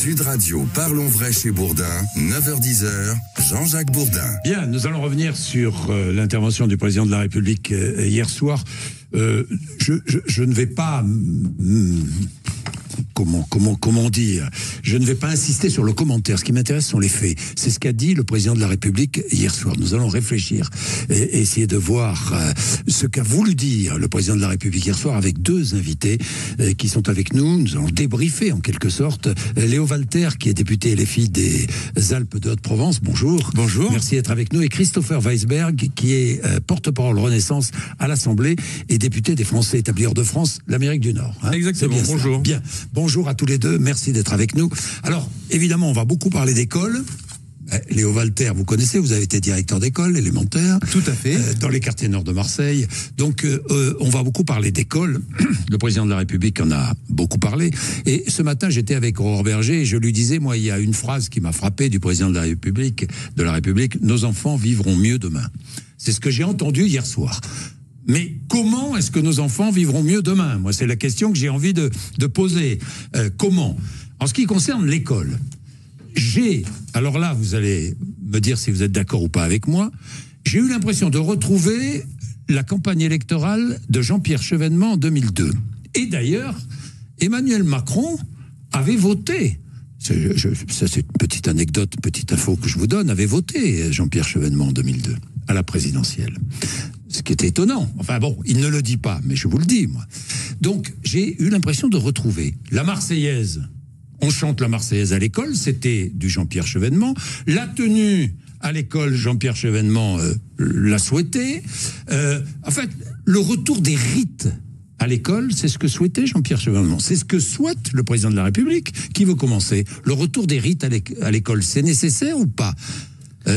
Sud Radio, parlons vrai chez Bourdin, 9h-10h, Jean-Jacques Bourdin. Bien, nous allons revenir sur l'intervention du président de la République hier soir. Je ne vais pas... Comment dire? Je ne vais pas insister sur le commentaire. Ce qui m'intéresse sont les faits. C'est ce qu'a dit le président de la République hier soir. Nous allons réfléchir et essayer de voir ce qu'a voulu dire le président de la République hier soir avec deux invités qui sont avec nous. Nous allons débriefer en quelque sorte. Léo Walter, qui est député LFI des Alpes de Haute-Provence. Bonjour. Bonjour. Merci d'être avec nous. Et Christopher Weisberg, qui est porte-parole Renaissance à l'Assemblée et député des Français établis hors de France, l'Amérique du Nord. Hein? Exactement. Bien bonjour. Ça. Bien. Bonjour à tous les deux, merci d'être avec nous. Alors, évidemment, on va beaucoup parler d'école. Léo Walter, vous connaissez, vous avez été directeur d'école élémentaire. Tout à fait. Dans les quartiers nord de Marseille. Donc, on va beaucoup parler d'école. Le président de la République en a beaucoup parlé. Et ce matin, j'étais avec Aurore Berger et je lui disais, moi, il y a une phrase qui m'a frappé du président de la République, nos enfants vivront mieux demain. C'est ce que j'ai entendu hier soir. Mais comment est-ce que nos enfants vivront mieux demain? Moi, c'est la question que j'ai envie de poser. Comment? En ce qui concerne l'école, alors là, vous allez me dire si vous êtes d'accord ou pas avec moi, j'ai eu l'impression de retrouver la campagne électorale de Jean-Pierre Chevènement en 2002. Et d'ailleurs, Emmanuel Macron avait voté. Ça, c'est une petite anecdote, petite info que je vous donne, avait voté Jean-Pierre Chevènement en 2002 à la présidentielle. Ce qui était étonnant. Enfin bon, il ne le dit pas, mais je vous le dis, moi. Donc, j'ai eu l'impression de retrouver la Marseillaise. On chante la Marseillaise à l'école, c'était du Jean-Pierre Chevènement. La tenue à l'école, Jean-Pierre Chevènement l'a souhaité. En fait, le retour des rites à l'école, c'est ce que souhaitait Jean-Pierre Chevènement. C'est ce que souhaite le président de la République. Qui veut commencer? Le retour des rites à l'école, c'est nécessaire ou pas?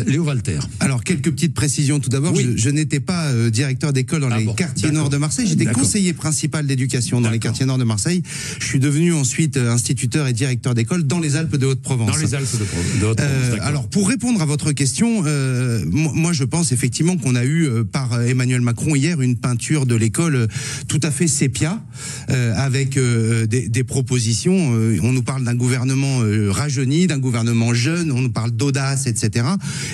Léo Walter. Alors, quelques petites précisions. Tout d'abord, oui. je n'étais pas directeur d'école dans les quartiers nord de Marseille. J'étais conseiller principal d'éducation dans les quartiers nord de Marseille. Je suis devenu ensuite instituteur et directeur d'école dans les Alpes de Haute-Provence. Dans les Alpes de Haute-Provence, alors, pour répondre à votre question, moi, je pense effectivement qu'on a eu par Emmanuel Macron hier une peinture de l'école tout à fait sépia, avec des propositions. On nous parle d'un gouvernement rajeuni, d'un gouvernement jeune, on nous parle d'audace, etc.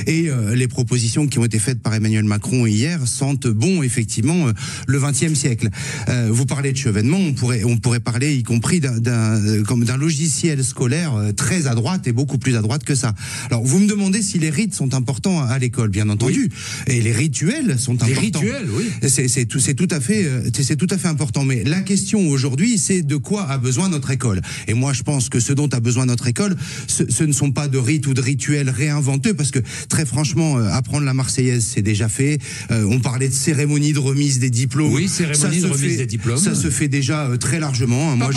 Et les propositions qui ont été faites par Emmanuel Macron hier sentent bon, effectivement, le XXe siècle. Vous parlez de Chevènement, on pourrait parler y compris d'un logiciel scolaire très à droite et beaucoup plus à droite que ça. Alors, vous me demandez si les rites sont importants à l'école, bien entendu. Oui. Et les rituels sont importants. Les rituels, oui. C'est tout à fait important. Mais la question aujourd'hui, c'est de quoi a besoin notre école. Et moi, je pense que ce dont a besoin notre école, ce ne sont pas de rites ou de rituels réinventés, parce que très franchement, apprendre la Marseillaise, c'est déjà fait. On parlait de cérémonie de remise des diplômes. Oui, cérémonie de remise des diplômes. Ça se fait déjà très largement. Moi,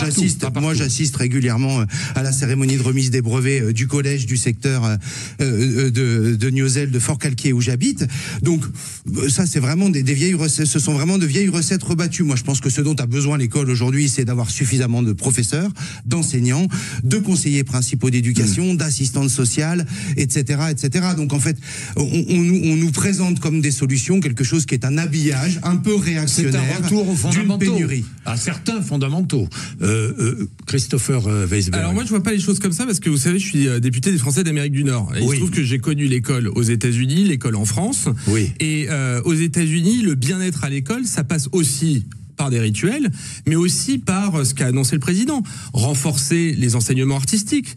j'assiste régulièrement à la cérémonie de remise des brevets du collège du secteur de Niozelle, de Fort-Calquier, où j'habite. Donc, ça, c'est vraiment des vieilles recettes. Ce sont vraiment de vieilles recettes rebattues. Moi, je pense que ce dont a besoin l'école aujourd'hui, c'est d'avoir suffisamment de professeurs, d'enseignants, de conseillers principaux d'éducation, d'assistantes sociales, etc., etc. Donc en fait, on nous présente comme des solutions quelque chose qui est un habillage un peu réactionnaire. C'est un retour aux fondamentaux. D'une pénurie. À certains fondamentaux. Christopher Weisberg. Alors moi, je vois pas les choses comme ça parce que vous savez, je suis député des Français d'Amérique du Nord. Et il se trouve que j'ai connu l'école aux États-Unis, l'école en France. Oui. Et aux États-Unis, le bien-être à l'école, ça passe aussi par des rituels, mais aussi par ce qu'a annoncé le président. Renforcer les enseignements artistiques,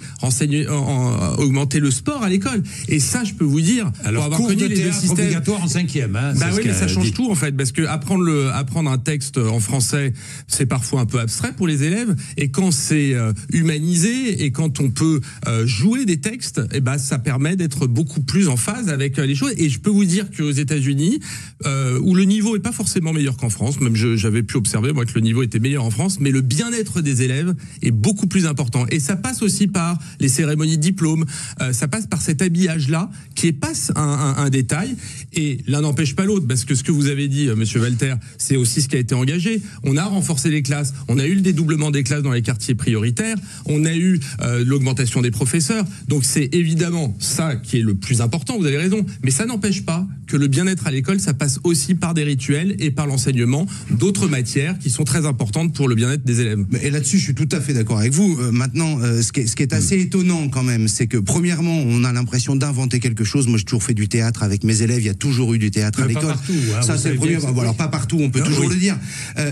augmenter le sport à l'école. Et ça, je peux vous dire, alors, pour avoir connu les deux systèmes obligatoire en 5e. Hein, bah oui, mais ça change tout en fait, parce que apprendre un texte en français, c'est parfois un peu abstrait pour les élèves, et quand c'est humanisé et quand on peut jouer des textes, et ben ça permet d'être beaucoup plus en phase avec les choses. Et je peux vous dire qu'aux États-Unis, où le niveau est pas forcément meilleur qu'en France, même j'avais pu observer moi que le niveau était meilleur en France, mais le bien-être des élèves est beaucoup plus important. Et ça passe aussi par les cérémonies de diplôme, ça passe par cet habillage-là qui est pas un détail. Et l'un n'empêche pas l'autre, parce que ce que vous avez dit, Monsieur Walter, c'est aussi ce qui a été engagé. On a renforcé les classes, on a eu le dédoublement des classes dans les quartiers prioritaires, on a eu l'augmentation des professeurs. Donc c'est évidemment ça qui est le plus important, vous avez raison, mais ça n'empêche pas que le bien-être à l'école, ça passe aussi par des rituels et par l'enseignement d'autres matières qui sont très importantes pour le bien-être des élèves. Et là-dessus, je suis tout à fait d'accord avec vous. Maintenant, ce qui est assez étonnant quand même, c'est que premièrement, on a l'impression d'inventer quelque chose. Moi, j'ai toujours fait du théâtre avec mes élèves. Il y a toujours eu du théâtre à l'école. Ça, c'est le premier. Alors, pas partout, on peut toujours le dire.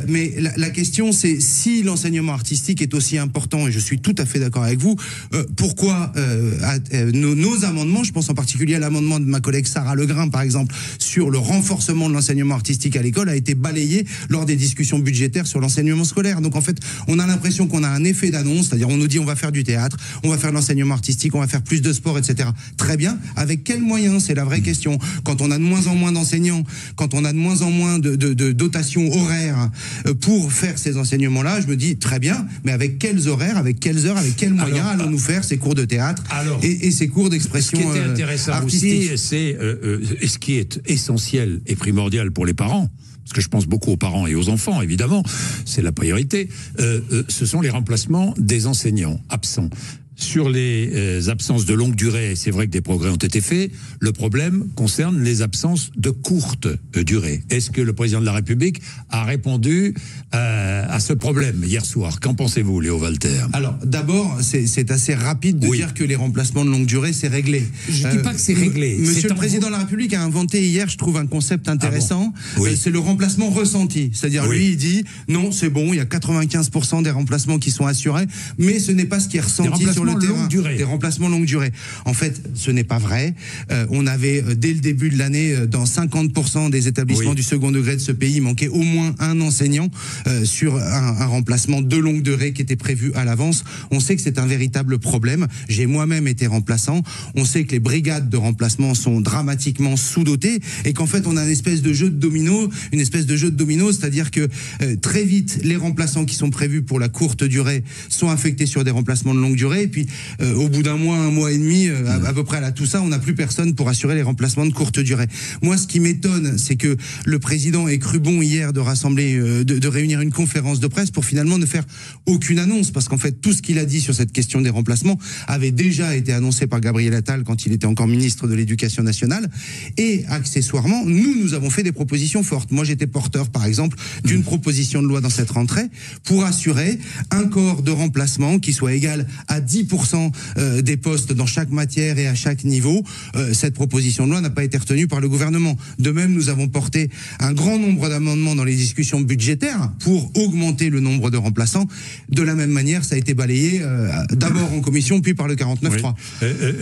Mais la question, c'est si l'enseignement artistique est aussi important, et je suis tout à fait d'accord avec vous, pourquoi nos amendements, je pense en particulier à l'amendement de ma collègue Sarah Legrain, par exemple, sur le renforcement de l'enseignement artistique à l'école, a été balayé lors des discussions budgétaires sur l'enseignement scolaire. Donc en fait, on a l'impression qu'on a un effet d'annonce, c'est-à-dire on nous dit on va faire du théâtre, on va faire de l'enseignement artistique, on va faire plus de sport, etc. Très bien. Avec quels moyens? C'est la vraie question. Quand on a de moins en moins d'enseignants, quand on a de moins en moins de dotations horaires pour faire ces enseignements-là, je me dis très bien, mais avec quels horaires, avec quelles heures, avec quels moyens allons-nous faire ces cours de théâtre et ces cours d'expression artistique? Ce qui était intéressant aussi, c'est ce qui est essentiel et primordial pour les parents, parce que je pense beaucoup aux parents et aux enfants, évidemment, c'est la priorité, ce sont les remplacements des enseignants absents. Sur les absences de longue durée, c'est vrai que des progrès ont été faits. Le problème concerne les absences de courte durée. Est-ce que le président de la République a répondu à ce problème hier soir? Qu'en pensez-vous, Léo Walter? Alors, d'abord, c'est assez rapide de dire que les remplacements de longue durée, c'est réglé. Je ne dis pas que c'est réglé. Monsieur le président de la République a inventé hier, je trouve, un concept intéressant. C'est le remplacement ressenti. C'est-à-dire, lui, il dit, non, c'est bon, il y a 95% des remplacements qui sont assurés, mais ce n'est pas ce qui est ressenti sur le terrain. Des remplacements longue durée. En fait, ce n'est pas vrai. On avait, dès le début de l'année, dans 50% des établissements du second degré de ce pays, il manquait au moins un enseignant sur un remplacement de longue durée qui était prévu à l'avance. On sait que c'est un véritable problème. J'ai moi-même été remplaçant. On sait que les brigades de remplacement sont dramatiquement sous-dotées et qu'en fait, on a une espèce de jeu de domino, c'est-à-dire que très vite, les remplaçants qui sont prévus pour la courte durée sont affectés sur des remplacements de longue durée. Et puis, au bout d'un mois et demi, à peu près à tout ça, on n'a plus personne pour assurer les remplacements de courte durée. Moi, ce qui m'étonne, c'est que le président ait cru bon hier de rassembler, de réunir une conférence de presse pour finalement ne faire aucune annonce, parce qu'en fait, tout ce qu'il a dit sur cette question des remplacements avait déjà été annoncé par Gabriel Attal quand il était encore ministre de l'Éducation nationale. Et accessoirement, nous avons fait des propositions fortes. Moi, j'étais porteur, par exemple, d'une proposition de loi dans cette rentrée pour assurer un corps de remplacement qui soit égal à 10% des postes dans chaque matière et à chaque niveau. Cette proposition de loi n'a pas été retenue par le gouvernement. De même, nous avons porté un grand nombre d'amendements dans les discussions budgétaires pour augmenter le nombre de remplaçants. De la même manière, ça a été balayé d'abord en commission, puis par le 49.3.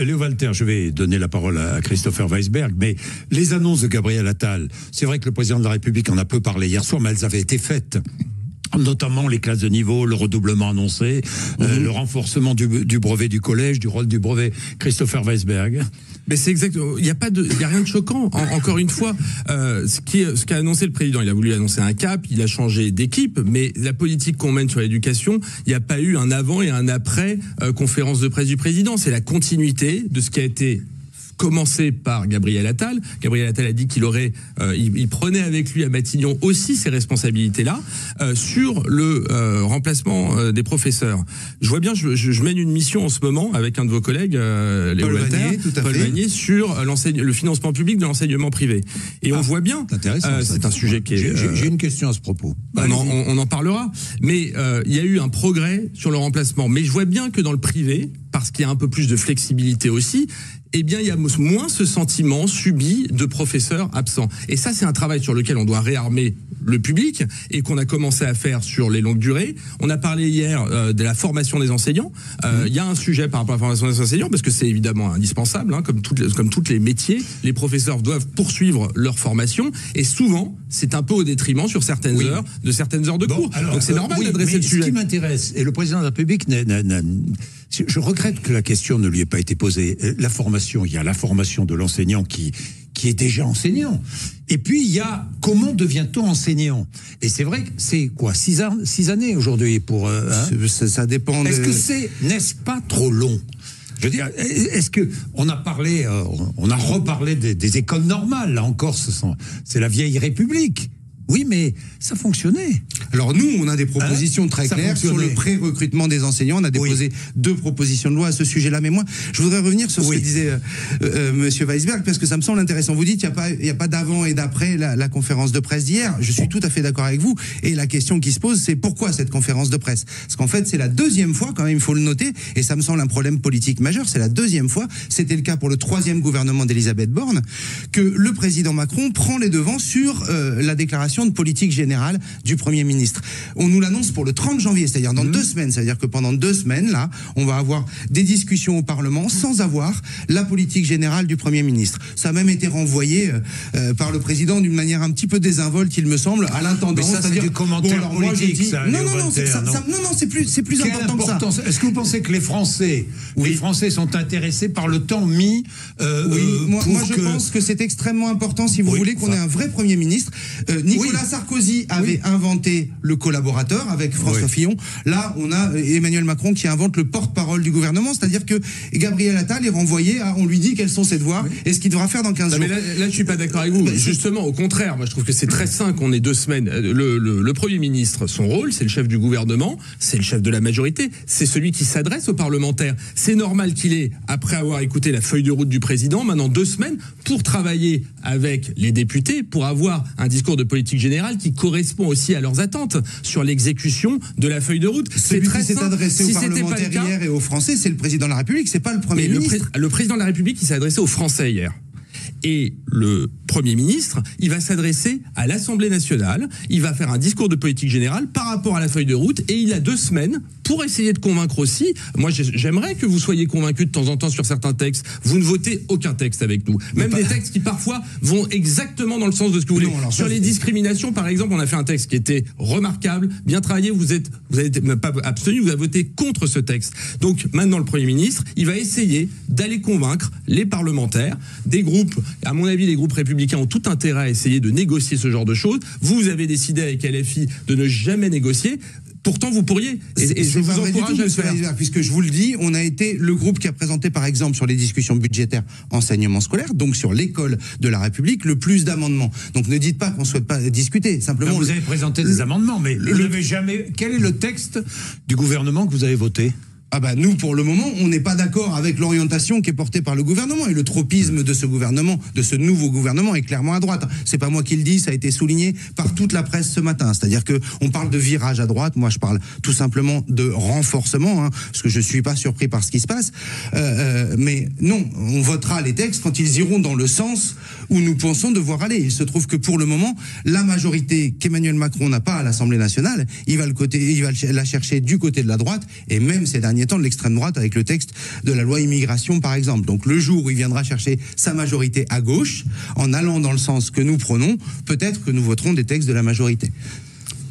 Léo Walter, je vais donner la parole à Christopher Weisberg, mais les annonces de Gabriel Attal, c'est vrai que le président de la République en a peu parlé hier soir, mais elles avaient été faites. Notamment les classes de niveau, le redoublement annoncé, le renforcement du brevet du collège, du rôle du brevet. Christopher Weisberg. Mais c'est exactement. Il y a rien de choquant. Encore une fois, ce qu'a annoncé le président, il a voulu annoncer un cap, il a changé d'équipe, mais la politique qu'on mène sur l'éducation, il n'y a pas eu un avant et un après conférence de presse du président. C'est la continuité de ce qui a été commencé par Gabriel Attal. Gabriel Attal a dit qu'il aurait, il prenait avec lui à Matignon aussi ces responsabilités-là sur le remplacement des professeurs. Je vois bien, je mène une mission en ce moment avec un de vos collègues, Léo Walter, Paul Vanier, sur le financement public de l'enseignement privé. Et on voit bien, c'est un sujet qui est... J'ai une question à ce propos. On en parlera, mais il y a eu un progrès sur le remplacement. Mais je vois bien que dans le privé, parce qu'il y a un peu plus de flexibilité aussi, eh bien, il y a moins ce sentiment subi de professeurs absents. Et ça, c'est un travail sur lequel on doit réarmer le public et qu'on a commencé à faire sur les longues durées. On a parlé hier de la formation des enseignants. Il y a un sujet par rapport à la formation des enseignants parce que c'est évidemment indispensable, hein, comme toutes les métiers. Les professeurs doivent poursuivre leur formation et souvent, c'est un peu au détriment sur certaines heures de cours. Alors, donc c'est normal d'adresser le sujet. Ce qui m'intéresse, et le président de la République je regrette que la question ne lui ait pas été posée. La formation, il y a la formation de l'enseignant qui est déjà enseignant. Et puis, il y a comment devient-on enseignant? Et c'est vrai que c'est quoi, 6 années aujourd'hui pour... Ça dépend. Est-ce que n'est-ce pas trop long? Je veux dire, est-ce que on a reparlé des écoles normales? Là encore, c'est la vieille République. Oui, mais ça fonctionnait. Alors nous, on a des propositions très ça claires sur le pré-recrutement des enseignants. On a déposé 2 propositions de loi à ce sujet-là. Mais moi, je voudrais revenir sur ce que disait Monsieur Weisberg, parce que ça me semble intéressant. Vous dites il y a pas d'avant et d'après la conférence de presse d'hier. Je suis tout à fait d'accord avec vous. Et la question qui se pose, c'est pourquoi cette conférence de presse? Parce qu'en fait, c'est la 2e fois, quand même, il faut le noter, et ça me semble un problème politique majeur. C'est la 2e fois, c'était le cas pour le 3e gouvernement d'Elisabeth Borne, que le président Macron prend les devants sur la déclaration de politique générale du Premier ministre. On nous l'annonce pour le 30 janvier, c'est-à-dire dans 2 semaines. C'est-à-dire que pendant 2 semaines, là, on va avoir des discussions au Parlement sans avoir la politique générale du Premier ministre. Ça a même été renvoyé par le président d'une manière un petit peu désinvolte, il me semble, à l'intendant. C'est-à-dire du commentaire politique, ça. Non, c'est plus important que ça. Est-ce que vous pensez que les Français sont intéressés par le temps mis moi je pense que c'est extrêmement important, si vous voulez, qu'on ait un vrai Premier ministre. Nicolas Sarkozy avait inventé le collaborateur avec François Fillon. Là, on a Emmanuel Macron qui invente le porte-parole du gouvernement, c'est-à-dire que Gabriel Attal est renvoyé on lui dit quels sont ses devoirs et ce qu'il devra faire dans 15 jours. Mais là, je suis pas d'accord avec vous. Justement, au contraire, moi je trouve que c'est très sain qu'on ait 2 semaines. Le Premier ministre, son rôle, c'est le chef du gouvernement, c'est le chef de la majorité, c'est celui qui s'adresse aux parlementaires. C'est normal qu'il ait, après avoir écouté la feuille de route du président, maintenant 2 semaines pour travailler avec les députés, pour avoir un discours de politique générale qui correspond aussi à leurs attentes sur l'exécution de la feuille de route. Celui qui s'est adressé aux parlementaires hier et aux Français, c'est le président de la République, c'est pas le Premier ministre. Le président de la République, il s'est adressé aux Français hier. Et le Premier ministre, il va s'adresser à l'Assemblée nationale, il va faire un discours de politique générale par rapport à la feuille de route, et il a 2 semaines pour essayer de convaincre aussi. Moi, j'aimerais que vous soyez convaincus de temps en temps sur certains textes. Vous ne votez aucun texte avec nous. Même des textes qui parfois vont exactement dans le sens de ce que vous voulez. Sur les discriminations, par exemple, on a fait un texte qui était remarquable, bien travaillé, vous avez pas abstenu, vous avez voté contre ce texte. Donc maintenant, le Premier ministre, il va essayer d'aller convaincre les parlementaires, des groupes. À mon avis, les groupes républicains ont tout intérêt à essayer de négocier ce genre de choses. Vous avez décidé avec LFI de ne jamais négocier. Pourtant, vous pourriez. Et je vous encourage à le faire. Puisque je vous le dis, on a été le groupe qui a présenté, par exemple, sur les discussions budgétaires enseignement scolaire, donc sur l'école de la République, le plus d'amendements. Donc ne dites pas qu'on ne souhaite pas discuter. Simplement, vous avez présenté des amendements, mais vous n'avez jamais. Quel est le texte du gouvernement que vous avez voté? Nous, pour le moment, on n'est pas d'accord avec l'orientation qui est portée par le gouvernement, et le tropisme de ce gouvernement, de ce nouveau gouvernement, est clairement à droite. C'est pas moi qui le dis, ça a été souligné par toute la presse ce matin. C'est-à-dire que on parle de virage à droite, moi je parle tout simplement de renforcement, parce que je suis pas surpris par ce qui se passe. Mais non, on votera les textes quand ils iront dans le sens où nous pensons devoir aller. Il se trouve que pour le moment, la majorité qu'Emmanuel Macron n'a pas à l'Assemblée nationale, il va la chercher du côté de la droite, et même ces derniers temps de l'extrême droite avec le texte de la loi immigration par exemple. Donc le jour où il viendra chercher sa majorité à gauche, en allant dans le sens que nous prenons, peut-être que nous voterons des textes de la majorité.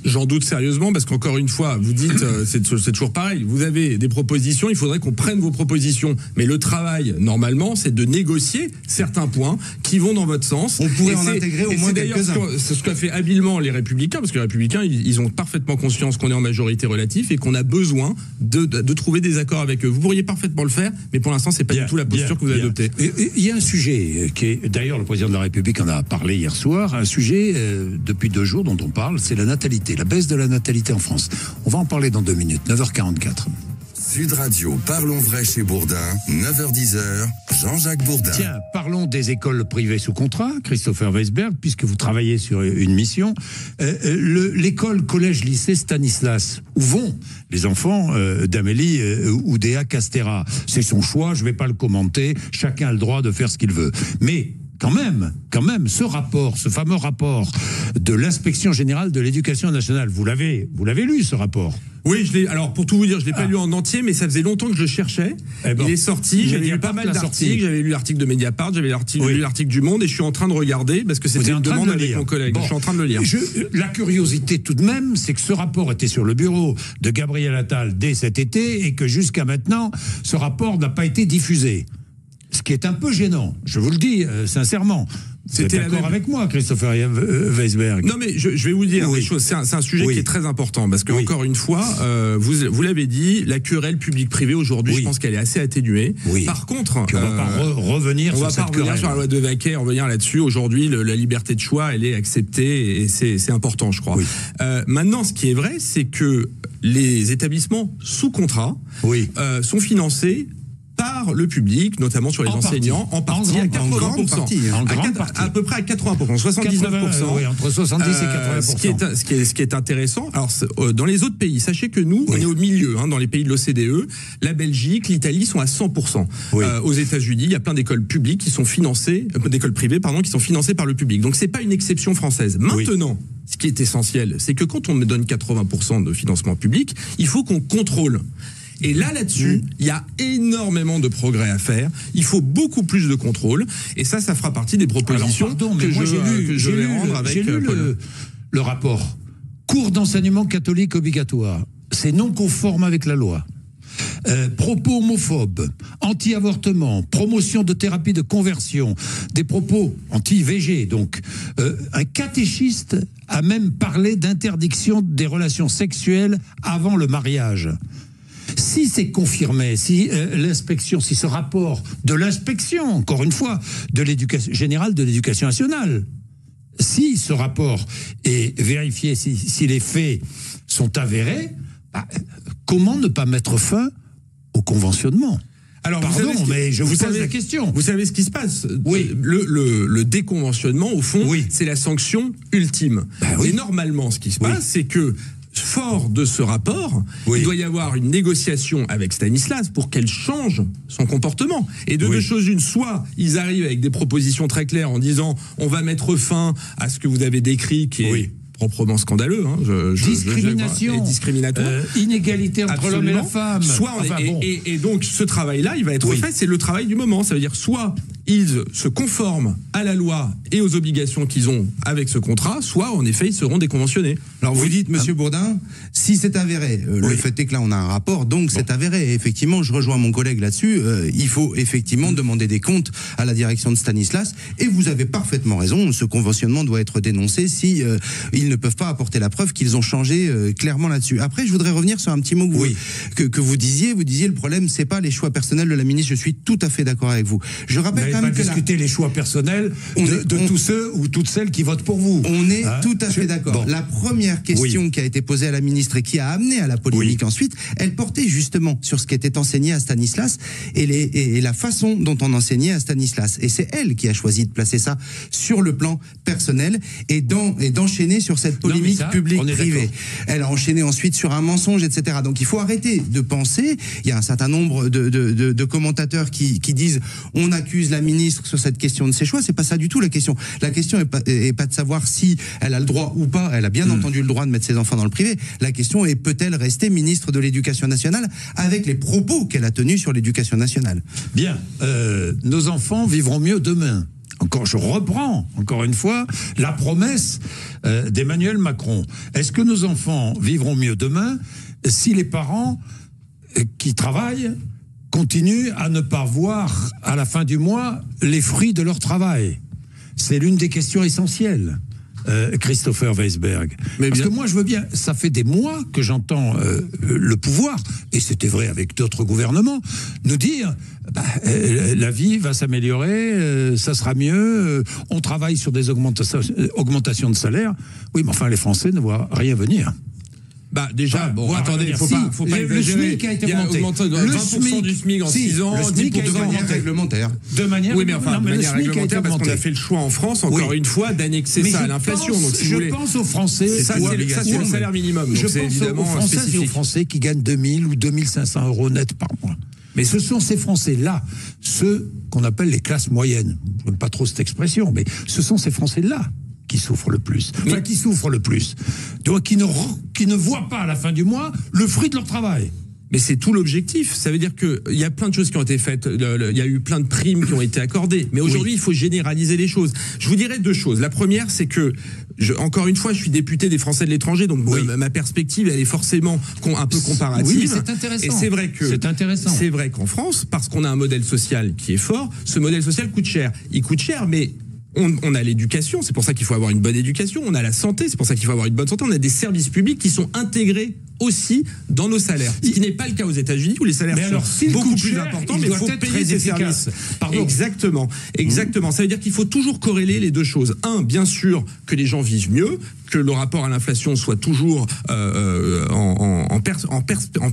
J'en doute sérieusement, parce qu'encore une fois, vous dites, c'est toujours pareil, vous avez des propositions, il faudrait qu'on prenne vos propositions, mais le travail, normalement, c'est de négocier certains points qui vont dans votre sens. On pourrait en intégrer au moins quelques-uns. C'est ce qu'a fait habilement les Républicains, parce que les Républicains, ils ont parfaitement conscience qu'on est en majorité relative et qu'on a besoin de trouver des accords avec eux. Vous pourriez parfaitement le faire, mais pour l'instant, c'est pas du tout la posture que vous avez adoptée. Il y a un sujet qui est, d'ailleurs, le président de la République en a parlé hier soir, un sujet depuis 2 jours dont on parle, c'est la natalité. La baisse de la natalité en France. On va en parler dans 2 minutes, 9h44. Sud Radio, parlons vrai chez Bourdin, 9h10, Jean-Jacques Bourdin. Tiens, parlons des écoles privées sous contrat, Christopher Weisberg, puisque vous travaillez sur une mission. L'école collège-lycée Stanislas, où vont les enfants d'Amélie Oudéa Castéra. C'est son choix, je ne vais pas le commenter, chacun a le droit de faire ce qu'il veut. Mais quand même, ce rapport, ce fameux rapport de l'Inspection générale de l'éducation nationale, vous l'avez lu, ce rapport? Oui, alors pour tout vous dire, je l'ai pas lu en entier, mais ça faisait longtemps que je le cherchais. Il est sorti, j'avais lu pas mal d'articles, j'avais lu l'article de Mediapart, j'avais lu l'article du Monde, et je suis en train de regarder, parce que c'était une demande avec mon collègue. Bon, je suis en train de le lire. La curiosité tout de même, c'est que ce rapport était sur le bureau de Gabriel Attal dès cet été, et que jusqu'à maintenant, ce rapport n'a pas été diffusé. Ce qui est un peu gênant, je vous le dis sincèrement. Vous êtes d'accord avec moi, Christopher Weisberg? Non, mais je vais vous dire des choses. C'est un sujet qui est très important parce que, encore une fois, vous l'avez dit, la querelle public-privé aujourd'hui, je pense qu'elle est assez atténuée. Par contre, on va pas revenir sur cette querelle. Sur la loi de Vaquet, revenir là-dessus. Aujourd'hui, la liberté de choix, elle est acceptée et c'est important, je crois. Maintenant, ce qui est vrai, c'est que les établissements sous contrat sont financés par le public, notamment sur les enseignants, en partie à 80%. À peu près à 80%, 79%. Entre 70 et 80%. Ce qui est intéressant, alors dans les autres pays, sachez que nous, on est au milieu, dans les pays de l'OCDE, la Belgique, l'Italie sont à 100%. Aux États-Unis, il y a plein d'écoles publiques qui sont financées, d'écoles privées, pardon, qui sont financées par le public. Donc c'est pas une exception française. Maintenant, ce qui est essentiel, c'est que quand on me donne 80% de financement public, il faut qu'on contrôle. Et là-dessus, il y a énormément de progrès à faire. Il faut beaucoup plus de contrôle. Et ça fera partie des propositions que je vais rendre avec Paul. Le rapport. Cours d'enseignement catholique obligatoire. C'est non conforme avec la loi. Propos homophobes, anti-avortement, promotion de thérapie de conversion, des propos anti-IVG. Donc, un catéchiste a même parlé d'interdiction des relations sexuelles avant le mariage. Si c'est confirmé, si l'inspection, si ce rapport de l'inspection, encore une fois, de l'éducation générale, de l'éducation nationale, si ce rapport est vérifié, si les faits sont avérés, comment ne pas mettre fin au conventionnement? Alors, mais je vous pose la question. Vous savez ce qui se passe? Le déconventionnement, au fond, c'est la sanction ultime. Et normalement, ce qui se passe, c'est que fort de ce rapport, il doit y avoir une négociation avec Stanislas pour qu'elle change son comportement. Et de deux choses une, soit ils arrivent avec des propositions très claires en disant on va mettre fin à ce que vous avez décrit qui est proprement scandaleux, discrimination, discriminatoire, inégalité entre l'homme et la femme. Soit et donc ce travail-là, il va être fait. C'est le travail du moment. Ça veut dire soit ils se conforment à la loi et aux obligations qu'ils ont avec ce contrat, soit en effet ils seront déconventionnés. Alors vous dites, Monsieur Bourdin, si c'est avéré, le fait est que là on a un rapport, donc c'est avéré. Et effectivement, je rejoins mon collègue là-dessus. Il faut effectivement demander des comptes à la direction de Stanislas. Et vous avez parfaitement raison. Ce conventionnement doit être dénoncé si ils ne peuvent pas apporter la preuve qu'ils ont changé clairement là-dessus. Après, je voudrais revenir sur un petit mot que vous disiez. Vous disiez le problème, c'est pas les choix personnels de la ministre. Je suis tout à fait d'accord avec vous. Je rappelle quand même que discuter les choix personnels de tous ceux ou toutes celles qui votent pour vous. On est tout à fait d'accord. La première question qui a été posée à la ministre et qui a amené à la polémique ensuite, elle portait justement sur ce qui était enseigné à Stanislas et la façon dont on enseignait à Stanislas. Et c'est elle qui a choisi de placer ça sur le plan personnel et d'enchaîner sur cette polémique publique-privée. Elle a enchaîné ensuite sur un mensonge, etc. Donc il faut arrêter de penser. Il y a un certain nombre de commentateurs qui disent on accuse la ministre sur cette question de ses choix. C'est pas ça du tout la question. La question est pas de savoir si elle a le droit ou pas. Elle a bien entendu le droit de mettre ses enfants dans le privé. La question est peut-elle rester ministre de l'Éducation nationale avec les propos qu'elle a tenus sur l'éducation nationale? Bien. Nos enfants vivront mieux demain. Je reprends encore une fois la promesse d'Emmanuel Macron. Est-ce que nos enfants vivront mieux demain si les parents qui travaillent continuent à ne pas voir à la fin du mois les fruits de leur travail? C'est l'une des questions essentielles. Christopher Weisberg. Parce que moi, je veux bien, ça fait des mois que j'entends le pouvoir, et c'était vrai avec d'autres gouvernements, nous dire la vie va s'améliorer, ça sera mieux, on travaille sur des augmentations de salaire. Oui, mais enfin, les Français ne voient rien venir. Déjà, attendez, faut pas exagérer. Le SMIC a été augmenté. Le 20% du SMIC en 6 ans, le SMIC est de manière réglementaire. De manière réglementaire, parce qu'on a fait le choix en France, encore une fois, d'annexer ça à l'inflation. Donc, je pense aux Français. Ça, c'est le salaire minimum. Je pense aux Françaises et aux Français qui gagnent 2000 ou 2500 euros net par mois. Mais ce sont ces Français-là, ceux qu'on appelle les classes moyennes. Je n'aime pas trop cette expression, mais ce sont ces Français-là qui souffrent le plus. Qui ne voient pas à la fin du mois le fruit de leur travail. Mais c'est tout l'objectif. Ça veut dire qu'il y a plein de choses qui ont été faites. Il y a eu plein de primes qui ont été accordées. Mais aujourd'hui, il faut généraliser les choses. Je vous dirais deux choses. La première, c'est que, encore une fois, je suis député des Français de l'étranger, donc ma perspective, elle est forcément un peu comparative. Oui, c'est intéressant. Et c'est vrai qu'en France, parce qu'on a un modèle social qui est fort, ce modèle social coûte cher. Il coûte cher, mais On a l'éducation, c'est pour ça qu'il faut avoir une bonne éducation. On a la santé, c'est pour ça qu'il faut avoir une bonne santé. On a des services publics qui sont intégrés aussi dans nos salaires. Ce qui n'est pas le cas aux États-Unis où les salaires sont beaucoup plus importants, mais il faut payer ces services. Exactement. Ça veut dire qu'il faut toujours corréler les deux choses. Un, bien sûr, que les gens vivent mieux, que le rapport à l'inflation soit toujours en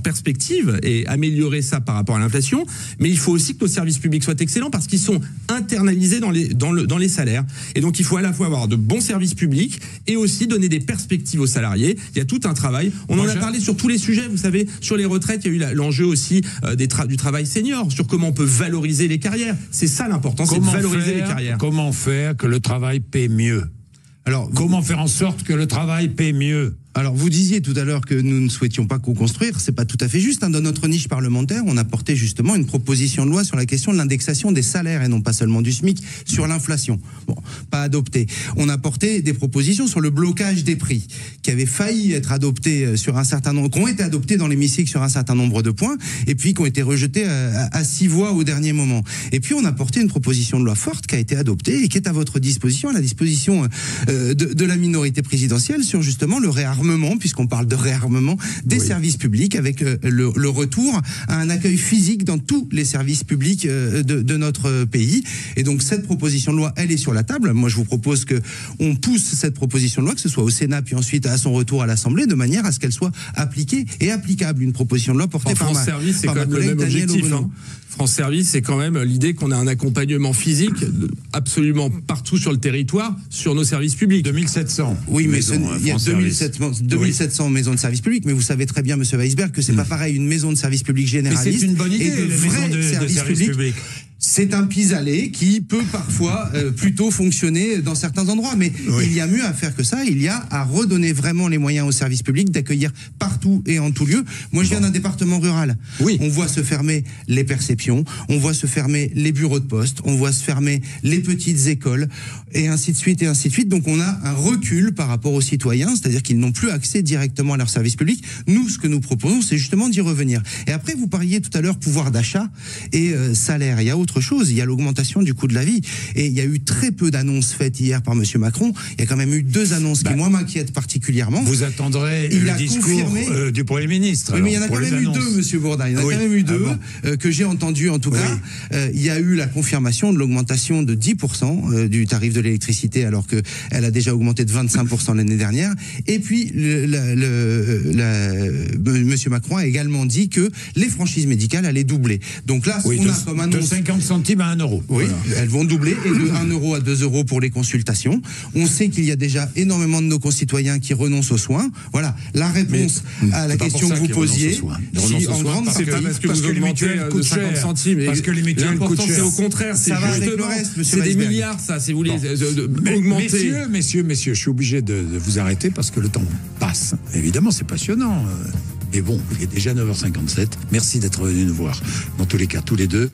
perspective et améliorer ça par rapport à l'inflation. Mais il faut aussi que nos services publics soient excellents parce qu'ils sont internalisés dans les salaires. Et donc il faut à la fois avoir de bons services publics et aussi donner des perspectives aux salariés. Il y a tout un travail. On en a parlé sur tous les sujets. Vous savez, sur les retraites, il y a eu l'enjeu aussi du travail senior, sur comment on peut valoriser les carrières. C'est ça l'important, c'est de valoriser les carrières. Comment faire que le travail paie mieux? Alors, comment faire en sorte que le travail paie mieux? Alors, vous disiez tout à l'heure que nous ne souhaitions pas co-construire. C'est pas tout à fait juste. Dans notre niche parlementaire, on a porté justement une proposition de loi sur la question de l'indexation des salaires et non pas seulement du SMIC sur l'inflation. Bon, pas adopté. On a porté des propositions sur le blocage des prix qui avaient failli être adoptées sur un certain nombre, qui ont été adoptées dans l'hémicycle sur un certain nombre de points et puis qui ont été rejetées à 6 voix au dernier moment. Et puis, on a porté une proposition de loi forte qui a été adoptée et qui est à votre disposition, à la disposition de la minorité présidentielle sur justement le réarmement, puisqu'on parle de réarmement des services publics avec le retour à un accueil physique dans tous les services publics de notre pays. Et donc cette proposition de loi, elle est sur la table. Moi, je vous propose que on pousse cette proposition de loi, que ce soit au Sénat puis ensuite à son retour à l'Assemblée, de manière à ce qu'elle soit appliquée et applicable. Une proposition de loi portée par France Service, c'est quand même le même objectif. France Service, c'est quand même l'idée qu'on a un accompagnement physique absolument partout sur le territoire, sur nos services publics. 2700. Oui, mais il y a 2700 maisons de services publics, mais vous savez très bien, monsieur Weisberg, que c'est pas pareil une maison de services publics généraliste. Mais c'est une bonne idée, et de vrais services publics. C'est un pis-aller qui peut parfois plutôt fonctionner dans certains endroits, mais il y a mieux à faire que ça. Il y a à redonner vraiment les moyens aux services publics d'accueillir partout et en tout lieu. Moi, je viens d'un département rural. Oui. On voit se fermer les perceptions, on voit se fermer les bureaux de poste, on voit se fermer les petites écoles, et ainsi de suite, et ainsi de suite. Donc, on a un recul par rapport aux citoyens, c'est-à-dire qu'ils n'ont plus accès directement à leurs services publics. Nous, ce que nous proposons, c'est justement d'y revenir. Et après, vous parliez tout à l'heure pouvoir d'achat et salaire. Il y a autre chose, il y a l'augmentation du coût de la vie. Et il y a eu très peu d'annonces faites hier par monsieur Macron. Il y a quand même eu 2 annonces qui, moi, m'inquiètent particulièrement. Vous attendrez le discours du Premier ministre. Oui, mais il y en a quand même eu 2, monsieur Bourdin. Il y en a quand même eu 2 que j'ai entendu, en tout cas. Il y a eu la confirmation de l'augmentation de 10% du tarif de l'électricité, alors qu'elle a déjà augmenté de 25% l'année dernière. Et puis, monsieur Macron a également dit que les franchises médicales allaient doubler. Donc là, on a comme annonce... De 50 centimes à 1 euro. Oui, voilà. Elles vont doubler, et de 1 euro à 2 euros pour les consultations. On sait qu'il y a déjà énormément de nos concitoyens qui renoncent aux soins. Voilà, la réponse à la question que vous posiez. C'est pas parce que vous augmentez de 50 centimes. Parce que les mutuelles coûtent cher. C'est au contraire, c'est justement, c'est des milliards, ça, si vous voulez augmenter. Messieurs, je suis obligé de vous arrêter parce que le temps passe. Évidemment, c'est passionnant. Mais bon, il est déjà 9h57. Merci d'être venus nous voir. Dans tous les cas, tous les deux.